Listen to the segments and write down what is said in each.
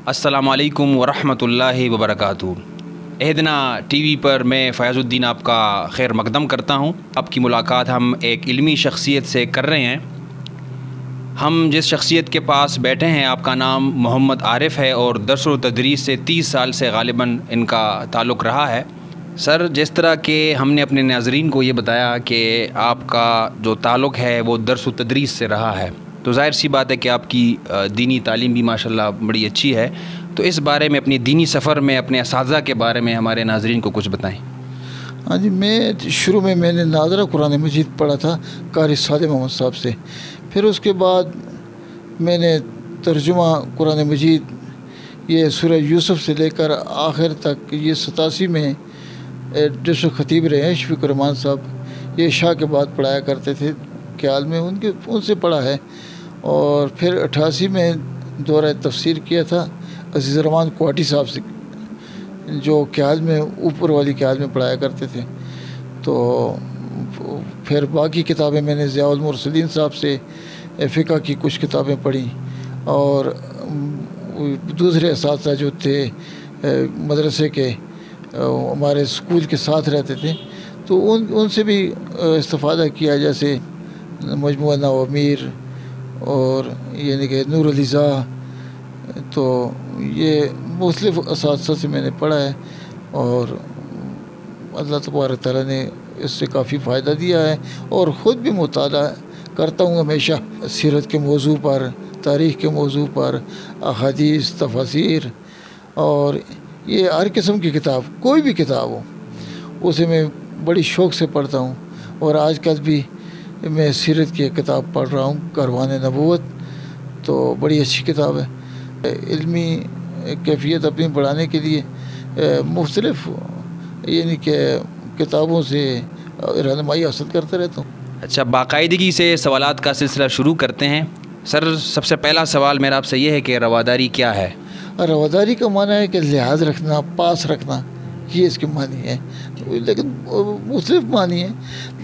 السلام علیکم ورحمۃ اللہ وبرکاتہ۔ اہدنا ٹی وی پر میں فیاض الدین آپ کا خیر مقدم کرتا ہوں۔ آپ کی ملاقات ہم ایک علمی شخصیت سے کر رہے ہیں۔ ہم جس شخصیت کے پاس بیٹھے ہیں آپ کا نام محمد عارف ہے اور درس و تدریس سے 30 سال سے غالباً ان کا تعلق رہا ہے۔ سر، جس طرح کہ ہم نے اپنے ناظرین کو یہ بتایا کہ آپ کا جو تعلق ہے وہ درس و تدریس سے رہا ہے، تو ظاہر سی بات ہے کہ آپ کی دینی تعلیم بھی ماشاءاللہ بڑی اچھی ہے۔ تو اس بارے میں، اپنی دینی سفر میں اپنے اساتذہ کے بارے میں ہمارے ناظرین کو کچھ بتائیں۔ ہاں جی، شروع میں نے ناظرہ قرآن مجید پڑھا تھا قاری صالح محمد صاحب سے، پھر اس کے بعد میں نے ترجمہ قرآن مجید یہ سورہ یوسف سے لے کر آخر تک، یہ 87 میں ڈسٹرکٹ خطیب رہے ہیں شفیق الرحمان صاحب، یہ عشاء کے بعد پڑھایا کرتے تھے خیال میں، ان سے پڑھا ہے۔ اور پھر 88 میں دورہ تفسیر کیا تھا عزیز الرحمان کوٹی صاحب سے، جو خیال میں اوپر والی خیال میں پڑھایا کرتے تھے۔ تو پھر باقی کتابیں میں نے ضیاء المرسلین صاحب سے فقہ کی کچھ کتابیں پڑھی، اور دوسرے اساتذہ جو تھے مدرسے کے، ہمارے اسکول کے ساتھ رہتے تھے، تو ان سے بھی استفادہ کیا، جیسے مجموعہ نوامیر اور یعنی کہ نور الہضا۔ تو یہ مختلف اساتذہ سے میں نے پڑھا ہے، اور اللہ تبارک تعالیٰ نے اس سے کافی فائدہ دیا ہے، اور خود بھی مطالعہ کرتا ہوں ہمیشہ، سیرت کے موضوع پر، تاریخ کے موضوع پر، احادیث، تفاسیر، اور یہ ہر قسم کی کتاب، کوئی بھی کتاب ہو اسے میں بڑی شوق سے پڑھتا ہوں۔ اور آج کل بھی میں سیرت کی ایک کتاب پڑھ رہا ہوں، کاروان نبوت، تو بڑی اچھی کتاب ہے۔ علمی کیفیت اپنی بڑھانے کے لیے مختلف یعنی کہ کتابوں سے رہنمائی حاصل کرتا رہتا ہوں۔ اچھا، باقاعدگی سے سوالات کا سلسلہ شروع کرتے ہیں۔ سر، سب سے پہلا سوال میرا آپ سے یہ ہے کہ رواداری کیا ہے؟ رواداری کا معنی ہے کہ لحاظ رکھنا، پاس رکھنا، یہ اس کے معنی ہے، لیکن مختلف معنی ہیں۔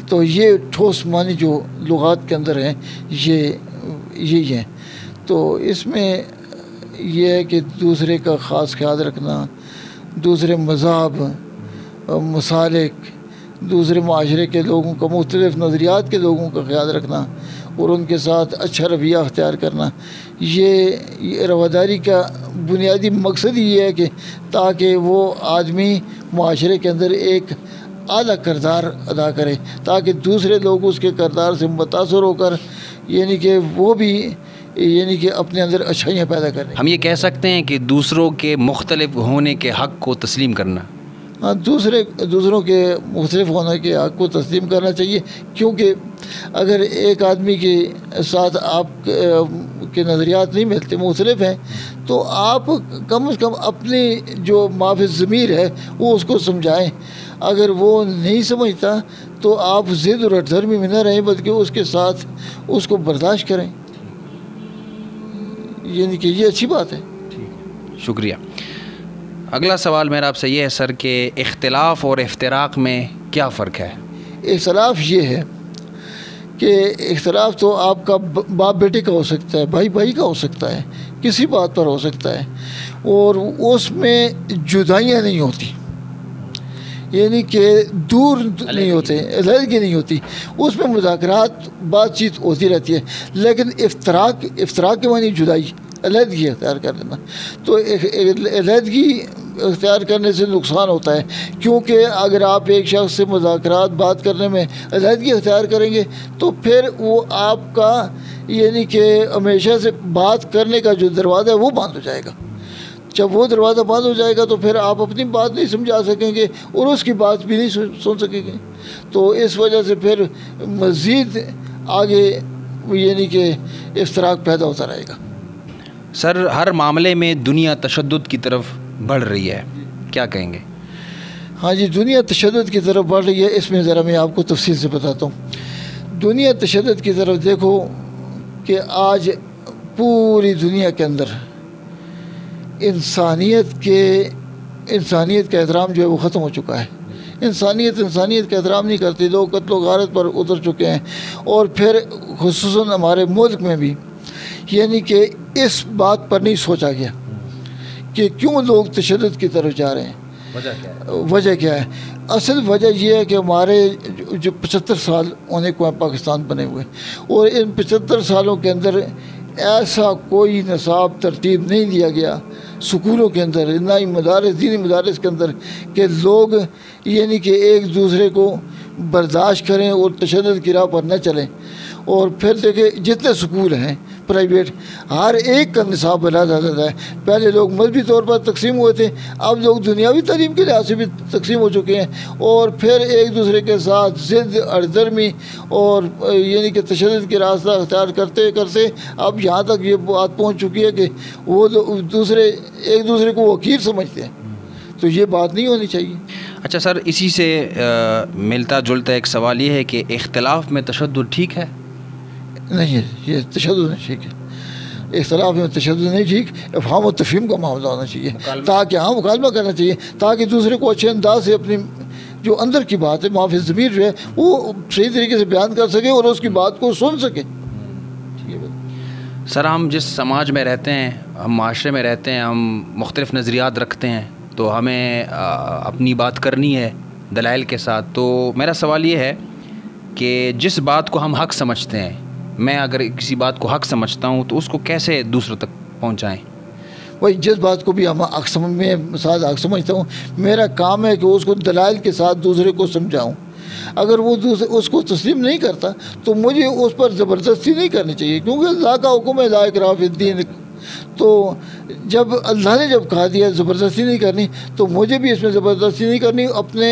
تو یہ ٹھوس معنی جو لغات کے اندر ہیں یہی ہیں۔ تو اس میں یہ ہے کہ دوسرے کا خاص خیال رکھنا، دوسرے مذاہب، مسالک، دوسرے معاشرے کے لوگوں کا، مختلف نظریات کے لوگوں کا خیال رکھنا، اور ان کے ساتھ اچھا رویہ اختیار کرنا۔ یہ رواداری کا بنیادی مقصد یہ ہے کہ تاکہ وہ آدمی معاشرے کے اندر ایک اعلیٰ کردار ادا کرے، تاکہ دوسرے لوگ اس کے کردار سے متاثر ہو کر یعنی کہ وہ بھی یعنی کہ اپنے اندر اچھائیاں پیدا کریں۔ ہم یہ کہہ سکتے ہیں کہ دوسروں کے مختلف ہونے کے حق کو تسلیم کرنا۔ ہاں، دوسروں کے مختلف ہونے کے حق کو تسلیم کرنا چاہیے، کیونکہ اگر ایک آدمی کے ساتھ آپ کے نظریات نہیں ملتے، مختلف ہیں، تو آپ کم از کم اپنی جو معافی ضمیر ہے وہ اس کو سمجھائیں۔ اگر وہ نہیں سمجھتا تو آپ ضد اور ہٹدھرمی میں نہ رہیں، بلکہ اس کے ساتھ اس کو برداشت کریں، یعنی کہ یہ اچھی بات ہے۔ شکریہ۔ اگلا سوال میرا آپ سے یہ ہے سر کہ اختلاف اور افتراق میں کیا فرق ہے؟ اختلاف یہ ہے کہ اختلاف تو آپ کا باپ بیٹے کا ہو سکتا ہے، بھائی بھائی کا ہو سکتا ہے، کسی بات پر ہو سکتا ہے، اور اس میں جدائیاں نہیں ہوتی، یعنی کہ دور نہیں ہوتے، علیحدگی نہیں ہوتی، اس میں مذاکرات، بات چیت ہوتی رہتی ہے۔ لیکن افتراق کے معنی جدائی، علیحدگی اختیار کر لینا۔ تو علیحدگی اختیار کرنے سے نقصان ہوتا ہے، کیونکہ اگر آپ ایک شخص سے مذاکرات، بات کرنے میں علیحدگی اختیار کریں گے تو پھر وہ آپ کا یعنی کہ ہمیشہ سے بات کرنے کا جو دروازہ ہے وہ بند ہو جائے گا۔ جب وہ دروازہ بند ہو جائے گا تو پھر آپ اپنی بات نہیں سمجھا سکیں گے اور اس کی بات بھی نہیں سن سکیں گے۔ تو اس وجہ سے پھر مزید آگے یعنی کہ افتراق پیدا ہوتا رہے گا۔ سر، ہر معاملے میں دنیا تشدد کی طرف بڑھ رہی ہے، کیا کہیں گے؟ ہاں جی، دنیا تشدد کی طرف بڑھ رہی ہے۔ اس میں ذرا میں آپ کو تفصیل سے بتاتا ہوں۔ دنیا تشدد کی طرف دیکھو کہ آج پوری دنیا کے اندر انسانیت کا احترام جو ہے وہ ختم ہو چکا ہے۔ انسانیت کا احترام نہیں کرتی، لوگ قتل و غارت پر اتر چکے ہیں، اور پھر خصوصاً ہمارے ملک میں بھی یعنی کہ اس بات پر نہیں سوچا گیا، کہ کیوں لوگ تشدد کی طرف جا رہے ہیں، وجہ کیا ہے؟ اصل وجہ یہ ہے کہ ہمارے جو 75 سال ہونے کو ہیں پاکستان بنے ہوئے، اور ان 75 سالوں کے اندر ایسا کوئی نصاب ترتیب نہیں دیا گیا سکولوں کے اندر، نہ ہی مدارس، دینی مدارس کے اندر، کہ لوگ یعنی کہ ایک دوسرے کو برداشت کریں اور تشدد کی راہ پر نہ چلیں۔ اور پھر دیکھیں جتنے سکول ہیں پرائیویٹ، ہر ایک کا نصاب علیحدہ علیحدہ ہے۔ پہلے لوگ مذہبی طور پر تقسیم ہوئے تھے، اب لوگ دنیاوی تعلیم کے لحاظ سے بھی تقسیم ہو چکے ہیں، اور پھر ایک دوسرے کے ساتھ ضد اڑدرمی اور یعنی کہ تشدد کے راستہ اختیار کرتے کرتے اب یہاں تک یہ بات پہنچ چکی ہے کہ وہ دوسرے ایک دوسرے کو وکیل سمجھتے ہیں، تو یہ بات نہیں ہونی چاہیے۔ اچھا سر، اسی سے ملتا جلتا ایک سوال یہ ہے کہ اختلاف میں تشدد ٹھیک ہے؟ نہیں ہے، یہ تشدد نہیں ٹھیک ہے، اختلاف میں تشدد نہیں ٹھیک، افہام و تفہیم کا معاملہ ہونا چاہیے، تاکہ ہاں مکالمہ کرنا چاہیے، تاکہ دوسرے کو اچھے انداز سے اپنی جو اندر کی بات ہے، معافی ضمیر جو ہے، وہ صحیح طریقے سے بیان کر سکے اور اس کی بات کو سن سکے۔ سر، ہم جس سماج میں رہتے ہیں، ہم معاشرے میں رہتے ہیں، ہم مختلف نظریات رکھتے ہیں، تو ہمیں اپنی بات کرنی ہے دلائل کے ساتھ۔ تو میرا سوال یہ ہے کہ جس بات کو ہم حق سمجھتے ہیں، میں اگر کسی بات کو حق سمجھتا ہوں تو اس کو کیسے دوسروں تک پہنچائیں؟ وہی جس بات کو بھی ہم میں مثال حق سمجھتا ہوں، میرا کام ہے کہ اس کو دلائل کے ساتھ دوسرے کو سمجھاؤں۔ اگر وہ اس کو تسلیم نہیں کرتا تو مجھے اس پر زبردستی نہیں کرنی چاہیے، کیونکہ اللہ کا حکم ہے لا اکراہ فی الدین۔ تو جب اللہ نے جب کہا دیا زبردستی نہیں کرنی، تو مجھے بھی اس میں زبردستی نہیں کرنی، اپنے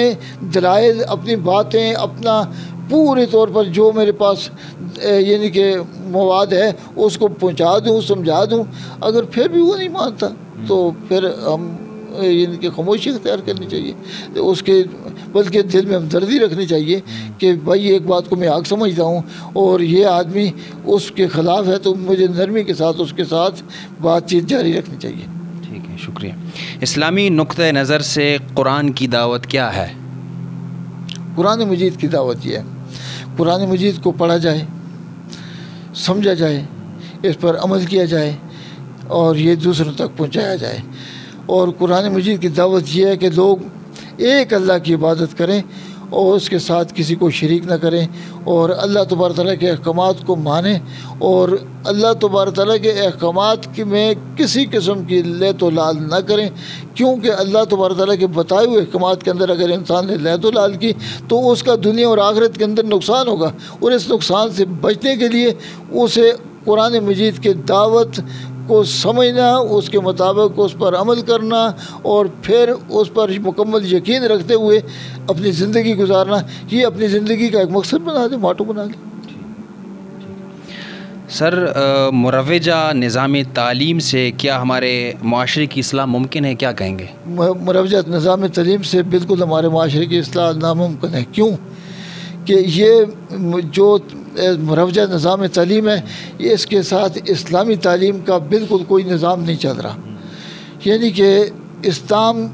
دلائل، اپنی باتیں، اپنا پورے طور پر جو میرے پاس یعنی کہ مواد ہے اس کو پہنچا دوں، سمجھا دوں۔ اگر پھر بھی وہ نہیں مانتا تو پھر ہم یعنی کہ خاموشی اختیار کرنی چاہیے، اس کے بلکہ دل میں ہمدردی رکھنی چاہیے کہ بھائی ایک بات کو میں حق سمجھتا ہوں اور یہ آدمی اس کے خلاف ہے، تو مجھے نرمی کے ساتھ اس کے ساتھ بات چیت جاری رکھنی چاہیے۔ ٹھیک ہے، شکریہ۔ اسلامی نقطۂ نظر سے قرآن کی دعوت کیا ہے؟ قرآن مجید کی دعوت یہ ہے، قرآن مجید کو پڑھا جائے، سمجھا جائے، اس پر عمل کیا جائے اور یہ دوسروں تک پہنچایا جائے۔ اور قرآن مجید کی دعوت یہ ہے کہ لوگ ایک اللہ کی عبادت کریں اور اس کے ساتھ کسی کو شریک نہ کریں، اور اللہ تبارک تعالیٰ کے احکامات کو مانیں، اور اللہ تبارک تعالیٰ کے احکامات میں کسی قسم کی لیت و لال نہ کریں، کیونکہ اللہ تبارک تعالیٰ کے بتائے ہوئے احکامات کے اندر اگر انسان نے لیت و لال کی تو اس کا دنیا اور آخرت کے اندر نقصان ہوگا، اور اس نقصان سے بچنے کے لیے اسے قرآن مجید کے دعوت کو سمجھنا، اس کے مطابق اس پر عمل کرنا، اور پھر اس پر مکمل یقین رکھتے ہوئے اپنی زندگی گزارنا، یہ اپنی زندگی کا ایک مقصد بنا دیں، ماٹو بنا لیں۔ سر، مروجہ نظام تعلیم سے کیا ہمارے معاشرے کی اصلاح ممکن ہے؟ کیا کہیں گے؟ مروجہ نظام تعلیم سے بالکل ہمارے معاشرے کی اصلاح ناممکن ہے۔ کیوں کہ یہ جو مروجہ نظام تعلیم ہے، اس کے ساتھ اسلامی تعلیم کا بالکل کوئی نظام نہیں چل رہا۔ یعنی کہ اسلام،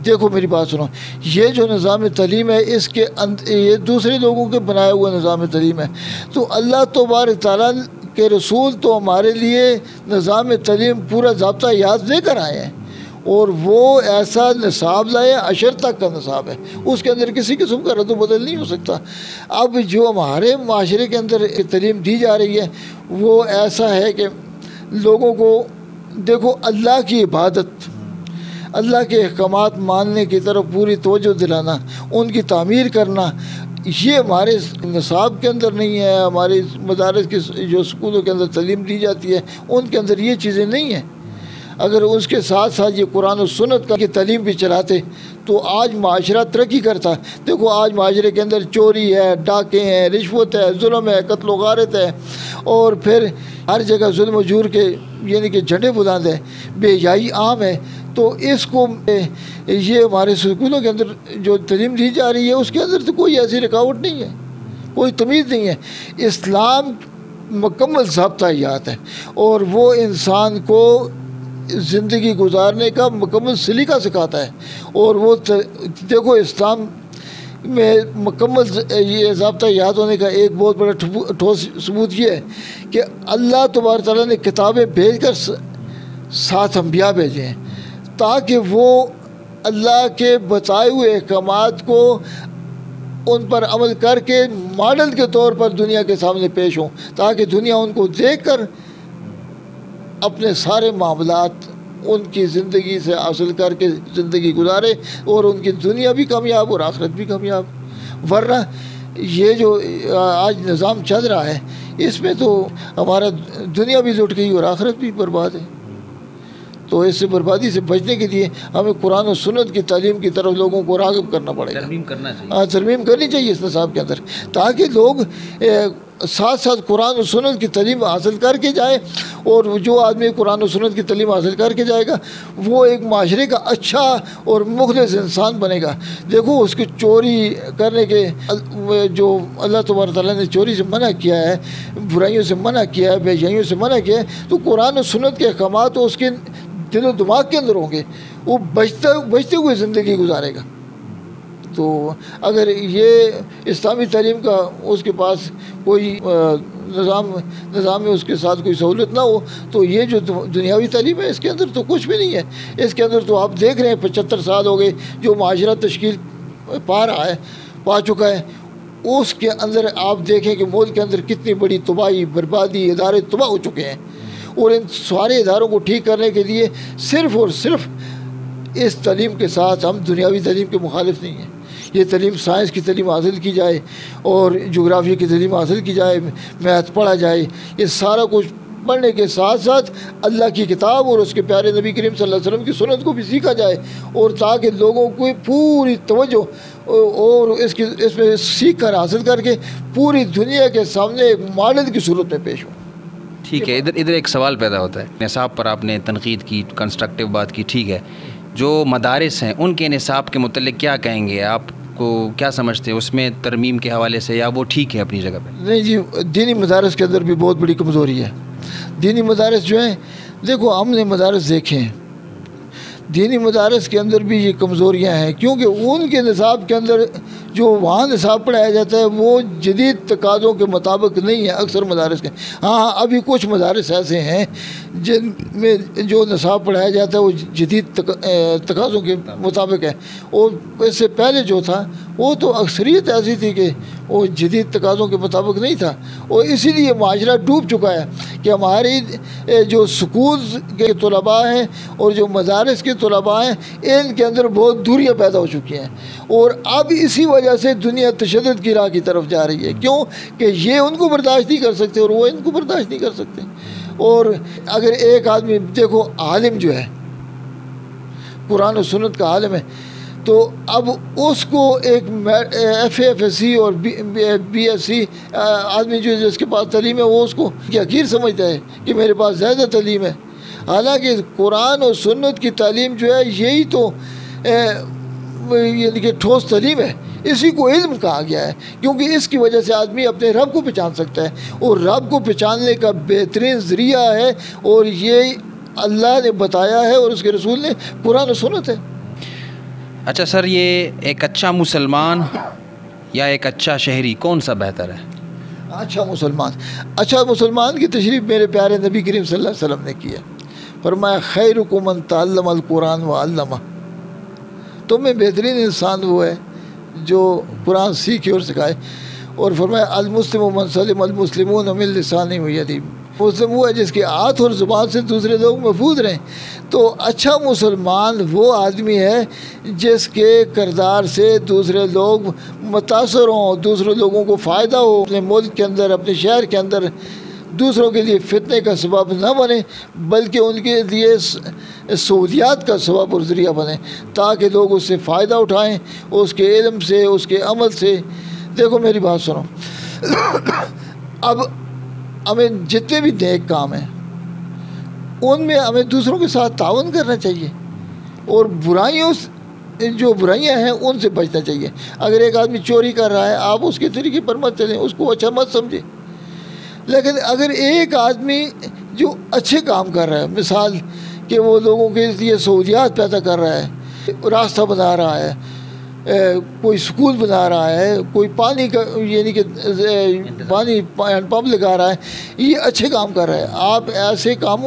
دیکھو میری بات سنو، یہ جو نظام تعلیم ہے اس کے یہ دوسرے لوگوں کے بنایا ہوا نظام تعلیم ہے، تو اللہ تبارک تعالیٰ کے رسول تو ہمارے لیے نظام تعلیم پورا ضابطہ یاد لے کر آئے ہیں، اور وہ ایسا نصاب لائے، 10 تک کا نصاب ہے، اس کے اندر کسی قسم کا رد و بدل نہیں ہو سکتا۔ اب جو ہمارے معاشرے کے اندر تعلیم دی جا رہی ہے وہ ایسا ہے کہ لوگوں کو دیکھو اللہ کی عبادت، اللہ کے احکامات ماننے کی طرف پوری توجہ دلانا، ان کی تعمیر کرنا، یہ ہمارے نصاب کے اندر نہیں ہے۔ ہمارے مدارس کے جو اسکولوں کے اندر تعلیم دی جاتی ہے ان کے اندر یہ چیزیں نہیں ہیں۔ اگر اس کے ساتھ ساتھ یہ قرآن و سنت کی تعلیم بھی چلاتے تو آج معاشرہ ترقی کرتا۔ دیکھو آج معاشرے کے اندر چوری ہے، ڈاکے ہیں، رشوت ہے، ظلم ہے، قتل و غارت ہے، اور پھر ہر جگہ ظلم و جور کے یعنی کہ جھنڈے بلند ہیں، بے حیائی عام ہے۔ تو اس کو یہ ہمارے اسکولوں کے اندر جو تعلیم دی جا رہی ہے اس کے اندر تو کوئی ایسی رکاوٹ نہیں ہے، کوئی تمیز نہیں ہے۔ اسلام مکمل ضابطہ یاد ہے، اور وہ انسان کو زندگی گزارنے کا مکمل سلیقہ سکھاتا ہے، اور وہ دیکھو اسلام میں مکمل یہ ضابطہ یاد ہونے کا ایک بہت بڑا ٹھوس ثبوت یہ ہے کہ اللہ تبارک تعالیٰ نے کتابیں بھیج کر 7 انبیاء بھیجے ہیں تاکہ وہ اللہ کے بتائے ہوئے احکامات کو ان پر عمل کر کے ماڈل کے طور پر دنیا کے سامنے پیش ہوں، تاکہ دنیا ان کو دیکھ کر اپنے سارے معاملات ان کی زندگی سے حاصل کر کے زندگی گزارے اور ان کی دنیا بھی کامیاب اور آخرت بھی کامیاب۔ ورنہ یہ جو آج نظام چل رہا ہے اس میں تو ہمارا دنیا بھی لٹ گئی اور آخرت بھی برباد ہے۔ تو اس سے بربادی سے بچنے کے لیے ہمیں قرآن و سنت کی تعلیم کی طرف لوگوں کو راغب کرنا پڑے گا، ترمیم کرنا چاہیے، ترمیم کرنی چاہیے اس نصاب کے اندر، تاکہ لوگ ساتھ ساتھ قرآن و سنت کی تعلیم حاصل کر کے جائے، اور جو آدمی قرآن و سنت کی تعلیم حاصل کر کے جائے گا وہ ایک معاشرے کا اچھا اور مخلص انسان بنے گا۔ دیکھو اس کی چوری کرنے کے جو اللہ تبارک تعالیٰ نے چوری سے منع کیا ہے، برائیوں سے منع کیا ہے، بے حیائیوں سے منع کیا ہے، تو قرآن و سنت کے احکامات تو اس کے دل و دماغ کے اندر ہوں گے، وہ بچتے ہوئے زندگی گزارے گا۔ تو اگر یہ اسلامی تعلیم کا اس کے پاس کوئی نظام میں اس کے ساتھ کوئی سہولت نہ ہو تو یہ جو دنیاوی تعلیم ہے اس کے اندر تو کچھ بھی نہیں ہے۔ اس کے اندر تو آپ دیکھ رہے ہیں 75 سال ہو گئے جو معاشرہ تشکیل پا چکا ہے، اس کے اندر آپ دیکھیں کہ ملک کے اندر کتنی بڑی تباہی بربادی، ادارے تباہ ہو چکے ہیں، اور ان سارے اداروں کو ٹھیک کرنے کے لیے صرف اور صرف اس تعلیم کے ساتھ ہم دنیاوی تعلیم کے مخالف نہیں ہیں۔ یہ تعلیم سائنس کی تعلیم حاصل کی جائے اور جغرافیہ کی تعلیم حاصل کی جائے، میتھ پڑھا جائے، یہ سارا کچھ پڑھنے کے ساتھ ساتھ اللہ کی کتاب اور اس کے پیارے نبی کریم صلی اللہ علیہ وسلم کی سنت کو بھی سیکھا جائے، اور تاکہ لوگوں کو پوری توجہ اور اس میں سیکھ کر حاصل کر کے پوری دنیا کے سامنے ایک ماڈل کی صورت میں پیش ہو۔ ٹھیک ہے، ادھر ایک سوال پیدا ہوتا ہے، نصاب پر آپ نے تنقید کی، کنسٹرکٹیو بات کی، ٹھیک ہے، جو مدارس ہیں ان کے نصاب کے متعلق کیا کہیں گے؟ آپ کو کیا سمجھتے ہیں اس میں ترمیم کے حوالے سے، یا وہ ٹھیک ہے اپنی جگہ پہ؟ نہیں جی، دینی مدارس کے اندر بھی بہت بڑی کمزوری ہے۔ دینی مدارس جو ہیں، دیکھو ہم نے مدارس دیکھے ہیں، دینی مدارس کے اندر بھی یہ کمزوریاں ہیں، کیونکہ ان کے نصاب کے اندر جو وہاں نصاب پڑھایا جاتا ہے وہ جدید تقاضوں کے مطابق نہیں ہے اکثر مدارس کے۔ ہاں ابھی کچھ مدارس ایسے ہیں جن میں جو نصاب پڑھایا جاتا ہے وہ جدید تقاضوں کے مطابق ہے، اور اس سے پہلے جو تھا وہ تو اکثریت ایسی تھی کہ وہ جدید تقاضوں کے مطابق نہیں تھا، اور اسی لیے معاشرہ ڈوب چکا ہے کہ ہماری جو سکولز کے طلباء ہیں اور جو مدارس کے طلباء ہیں ان کے اندر بہت دوریاں پیدا ہو چکی ہیں، اور اب اسی وجہ سے دنیا تشدد کی راہ کی طرف جا رہی ہے۔ کیوں کہ یہ ان کو برداشت نہیں کر سکتے اور وہ ان کو برداشت نہیں کر سکتے۔ اور اگر ایک آدمی دیکھو عالم جو ہے، قرآن و سنت کا عالم ہے، تو اب اس کو ایک FA اور BSc آدمی جو جس کے پاس تعلیم ہے وہ اس کو حقیر سمجھتا ہے کہ میرے پاس زیادہ تعلیم ہے، حالانکہ قرآن اور سنت کی تعلیم جو ہے یہی تو یعنی کہ ٹھوس تعلیم ہے، اسی کو علم کہا گیا ہے، کیونکہ اس کی وجہ سے آدمی اپنے رب کو پہچان سکتا ہے، اور رب کو پہچاننے کا بہترین ذریعہ ہے اور یہ اللہ نے بتایا ہے اور اس کے رسول نے قرآن و سنت ہے۔ اچھا سر، یہ ایک اچھا مسلمان یا ایک اچھا شہری کون سا بہتر ہے؟ اچھا مسلمان کی تشریح میرے پیارے نبی کریم صلی اللہ علیہ وسلم نے کی ہے، فرمایا خیرکم من تعلم القرآن وعلمہ، تم میں بہترین انسان وہ ہے جو قرآن سیکھے اور سکھائے، اور فرمایا المسلم من سلم المسلمون من لسانہ ویدہ، مسلم وہ ہے جس کے ہاتھ اور زبان سے دوسرے لوگ محفوظ رہیں۔ تو اچھا مسلمان وہ آدمی ہے جس کے کردار سے دوسرے لوگ متاثر ہوں، دوسرے لوگوں کو فائدہ ہو، اپنے ملک کے اندر، اپنے شہر کے اندر دوسروں کے لیے فتنے کا سبب نہ بنے، بلکہ ان کے لیے سہولیات کا سبب اور ذریعہ بنے، تاکہ لوگ اس سے فائدہ اٹھائیں، اس کے علم سے، اس کے عمل سے۔ دیکھو میری بات سنو، اب ہمیں جتنے بھی نیک کام ہیں ان میں ہمیں دوسروں کے ساتھ تعاون کرنا چاہیے، اور جو برائیاں ہیں ان سے بچنا چاہیے۔ اگر ایک آدمی چوری کر رہا ہے آپ اس کے طریقے پر مت چلیں، اس کو اچھا مت سمجھیں، لیکن اگر ایک آدمی جو اچھے کام کر رہا ہے، مثال کہ وہ لوگوں کے لیے سہولیات پیدا کر رہا ہے، راستہ بنا رہا ہے، کوئی سکول بنا رہا ہے، کوئی پانی کا یعنی کہ پانی ہینڈ پمپ لگا رہا ہے، یہ اچھے کام کر رہا ہے. آپ ایسے کام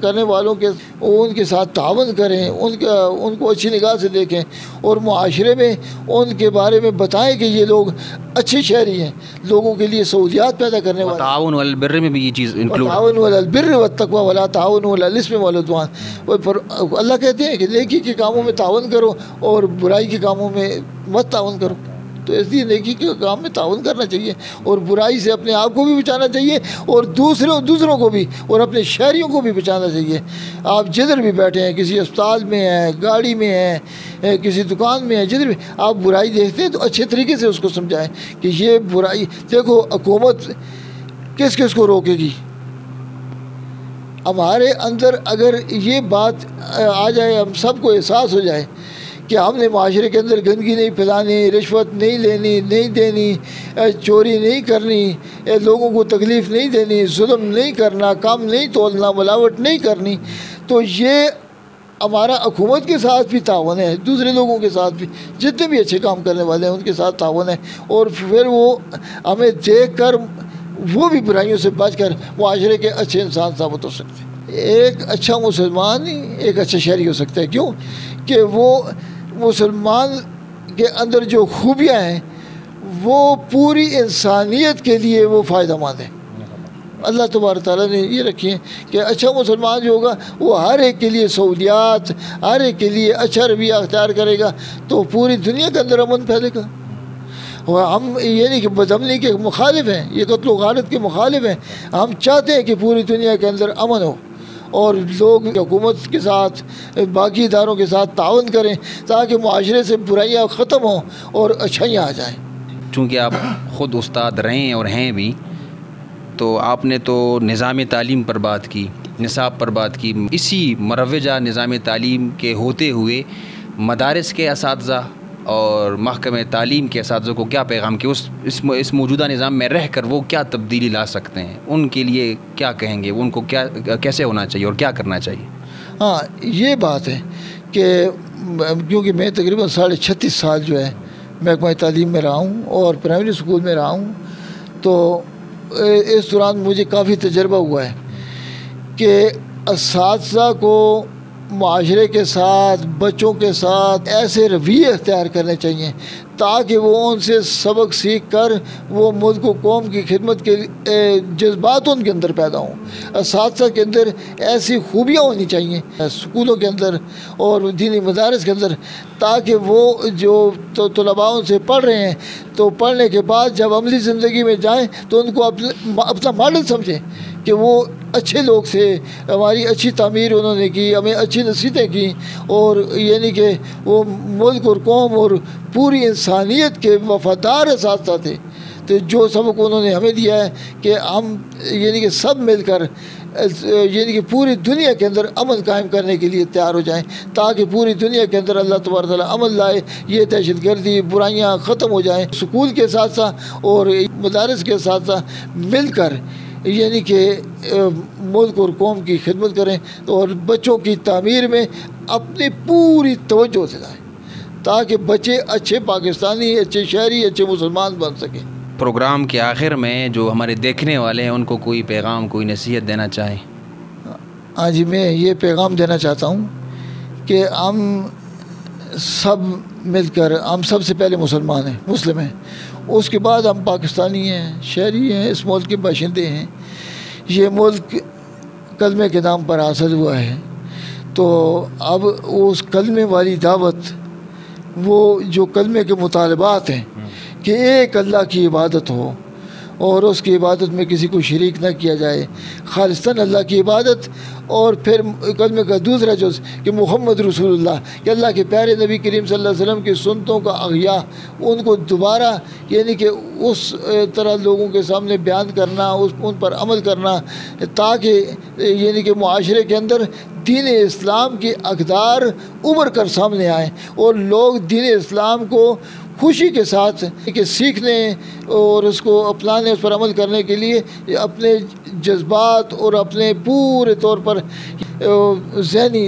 کرنے والوں کے ان کے ساتھ تعاون کریں، ان کو اچھی نگاہ سے دیکھیں اور معاشرے میں ان کے بارے میں بتائیں کہ یہ لوگ اچھے شہری ہیں، لوگوں کے لیے سہولیات پیدا کرنے والے. تعاون علی البر میں بھی یہ چیز انکلوڈ، تعاون علی البر والتقوی ولا تعاون علی الاثم والعدوان. اللہ کہتے ہیں کہ نیکی کے کاموں میں تعاون کرو اور برائی کے کاموں میں مت تعاون کرو. تو اس لیے نیکی کے کام میں تعاون کرنا چاہیے اور برائی سے اپنے آپ کو بھی بچانا چاہیے اور دوسروں کو بھی اور اپنے شہریوں کو بھی بچانا چاہیے. آپ جدھر بھی بیٹھے ہیں، کسی اسپتال میں ہیں، گاڑی میں ہیں، کسی دکان میں ہیں، جدھر بھی آپ برائی دیکھتے ہیں تو اچھے طریقے سے اس کو سمجھائیں کہ یہ برائی. دیکھو حکومت کس کس کو روکے گی؟ ہمارے اندر اگر یہ بات آ جائے، ہم سب کو احساس ہو جائے کہ ہم نے معاشرے کے اندر گندگی نہیں پھیلانی، رشوت نہیں لینی، نہیں دینی، چوری نہیں کرنی، لوگوں کو تکلیف نہیں دینی، ظلم نہیں کرنا، کام نہیں تولنا، ملاوٹ نہیں کرنی، تو یہ ہمارا حکومت کے ساتھ بھی تعاون ہے، دوسرے لوگوں کے ساتھ بھی، جتنے بھی اچھے کام کرنے والے ہیں ان کے ساتھ تعاون ہے. اور پھر وہ ہمیں دیکھ کر وہ بھی برائیوں سے بچ کر معاشرے کے اچھے انسان ثابت ہو سکتے ہیں. ایک اچھا مسلمان ہی ایک اچھا شہری ہو سکتا ہے. کیوں کہ وہ مسلمان کے اندر جو خوبیاں ہیں وہ پوری انسانیت کے لیے وہ فائدہ مند ہیں. اللہ تبارک تعالیٰ نے یہ رکھی ہے کہ اچھا مسلمان جو ہوگا وہ ہر ایک کے لیے سہولیات، ہر ایک کے لیے اچھا رویہ اختیار کرے گا تو پوری دنیا کے اندر امن پھیلے گا. اور ہم یہ نہیں کہ بدامنی کے مخالف ہیں، یہ قتل و غارت کے مخالف ہیں. ہم چاہتے ہیں کہ پوری دنیا کے اندر امن ہو اور لوگ حکومت کے ساتھ، باقی اداروں کے ساتھ تعاون کریں تاکہ معاشرے سے برائیاں ختم ہوں اور اچھائیاں آ جائیں. چونکہ آپ خود استاد رہے ہیں اور ہیں بھی، تو آپ نے تو نظام تعلیم پر بات کی، نصاب پر بات کی. اسی مروجہ نظام تعلیم کے ہوتے ہوئے مدارس کے اساتذہ اور محکمہ تعلیم کے اساتذہ کو کیا پیغام کہ اس موجودہ نظام میں رہ کر وہ کیا تبدیلی لا سکتے ہیں؟ ان کے لیے کیا کہیں گے؟ ان کو کیسے ہونا چاہیے اور کیا کرنا چاہیے؟ ہاں یہ بات ہے کہ کیونکہ میں تقریباً 36.5 سال جو ہے محکمہ تعلیم میں رہا ہوں اور پرائمری اسکول میں رہا ہوں، تو اس دوران مجھے کافی تجربہ ہوا ہے کہ اساتذہ کو معاشرے کے ساتھ، بچوں کے ساتھ ایسے رویے اختیار کرنے چاہیے تاکہ وہ ان سے سبق سیکھ کر وہ ملک و قوم کی خدمت کے جذبات ان کے اندر پیدا ہوں. اساتذہ کے اندر ایسی خوبیاں ہونی چاہیے اسکولوں کے اندر اور دینی مدارس کے اندر تاکہ وہ جو طلباء ان سے پڑھ رہے ہیں تو پڑھنے کے بعد جب عملی زندگی میں جائیں تو ان کو اپنا ماڈل سمجھیں کہ وہ اچھے لوگ تھے، ہماری اچھی تعمیر انہوں نے کی، ہمیں اچھی نصیحتیں کی، اور یعنی کہ وہ ملک اور قوم اور پوری انسانیت کے وفادار اساتذہ تھے. تو جو سبق انہوں نے ہمیں دیا ہے کہ ہم یعنی کہ سب مل کر یعنی کہ پوری دنیا کے اندر امن قائم کرنے کے لیے تیار ہو جائیں تاکہ پوری دنیا کے اندر اللہ تبارک تعالیٰ امن لائے، یہ دہشت گردی برائیاں ختم ہو جائیں. سکول کے ساتھ ساتھ اور مدارس کے ساتھ ساتھ مل کر یعنی کہ ملک اور قوم کی خدمت کریں اور بچوں کی تعمیر میں اپنی پوری توجہ دلائیں تاکہ بچے اچھے پاکستانی، اچھے شہری، اچھے مسلمان بن سکیں. پروگرام کے آخر میں جو ہمارے دیکھنے والے ہیں ان کو کوئی پیغام، کوئی نصیحت دینا چاہیں؟ ہاں جی، میں یہ پیغام دینا چاہتا ہوں کہ ہم سب مل کر، ہم سب سے پہلے مسلمان ہیں، مسلم ہیں، اس کے بعد ہم پاکستانی ہیں، شہری ہیں، اس ملک کے باشندے ہیں. یہ ملک کلمے کے نام پر حاصل ہوا ہے، تو اب اس کلمے والی دعوت، وہ جو کلمے کے مطالبات ہیں کہ ایک اللہ کی عبادت ہو اور اس کی عبادت میں کسی کو شریک نہ کیا جائے، خالصتاً اللہ کی عبادت، اور پھر کلمے کا دوسرا جز کہ محمد رسول اللہ، کہ اللہ کے پیارے نبی کریم صلی اللہ علیہ وسلم کی سنتوں کا احیاء، ان کو دوبارہ یعنی کہ اس طرح لوگوں کے سامنے بیان کرنا، ان پر عمل کرنا تاکہ یعنی کہ معاشرے کے اندر دین اسلام کی اقدار ابھر کر سامنے آئیں اور لوگ دین اسلام کو خوشی کے ساتھ کہ سیکھنے اور اس کو اپنانے، اس پر عمل کرنے کے لیے اپنے جذبات اور اپنے پورے طور پر ذہنی